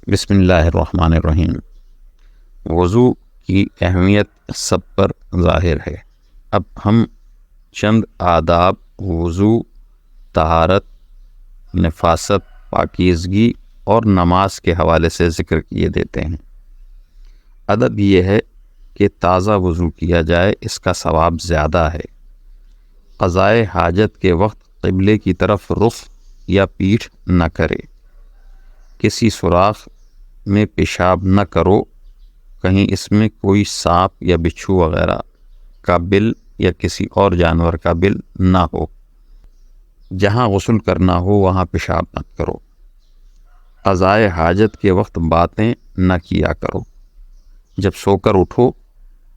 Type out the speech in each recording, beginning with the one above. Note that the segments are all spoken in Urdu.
بسم اللہ الرحمن الرحیم۔ وضو کی اہمیت سب پر ظاہر ہے۔ اب ہم چند آداب وضو، طہارت، نفاست، پاکیزگی اور نماز کے حوالے سے ذکر کیے دیتے ہیں۔ ادب یہ ہے کہ تازہ وضو کیا جائے، اس کا ثواب زیادہ ہے۔ قضائے حاجت کے وقت قبلے کی طرف رخ یا پیٹھ نہ کرے۔ کسی سوراخ میں پیشاب نہ کرو، کہیں اس میں کوئی سانپ یا بچھو وغیرہ کا بل یا کسی اور جانور کا بل نہ ہو۔ جہاں غسل کرنا ہو وہاں پیشاب مت کرو۔ قضائے حاجت کے وقت باتیں نہ کیا کرو۔ جب سو کر اٹھو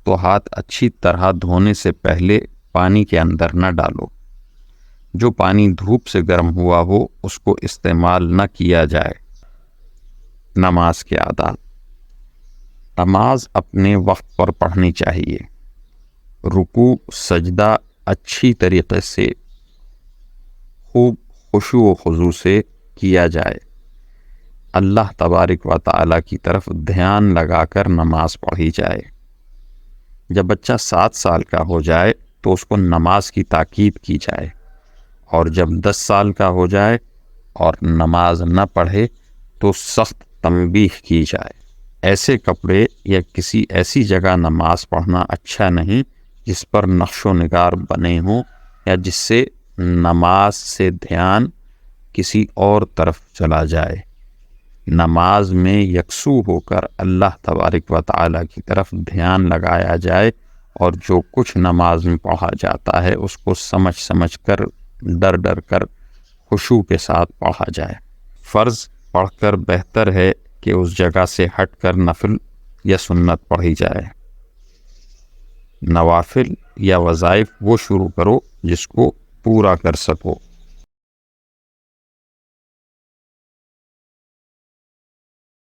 تو ہاتھ اچھی طرح دھونے سے پہلے پانی کے اندر نہ ڈالو۔ جو پانی دھوپ سے گرم ہوا ہو اس کو استعمال نہ کیا جائے۔ نماز کے آداب۔ نماز اپنے وقت پر پڑھنی چاہیے۔ رکوع سجدہ اچھی طریقے سے خوب خشوع و خضوع سے کیا جائے۔ اللہ تبارک و تعالیٰ کی طرف دھیان لگا کر نماز پڑھی جائے۔ جب بچہ 7 سال کا ہو جائے تو اس کو نماز کی تاکید کی جائے، اور جب 10 سال کا ہو جائے اور نماز نہ پڑھے تو سخت تنبیہ کی جائے۔ ایسے کپڑے یا کسی ایسی جگہ نماز پڑھنا اچھا نہیں جس پر نقش و نگار بنے ہوں یا جس سے نماز سے دھیان کسی اور طرف چلا جائے۔ نماز میں یکسو ہو کر اللہ تبارک و تعالیٰ کی طرف دھیان لگایا جائے، اور جو کچھ نماز میں پڑھا جاتا ہے اس کو سمجھ سمجھ کر، ڈر ڈر کر، خشوع کے ساتھ پڑھا جائے۔ فرض پڑھ کر بہتر ہے کہ اس جگہ سے ہٹ کر نفل یا سنت پڑھی جائے۔ نوافل یا وظائف وہ شروع کرو جس کو پورا کر سکو۔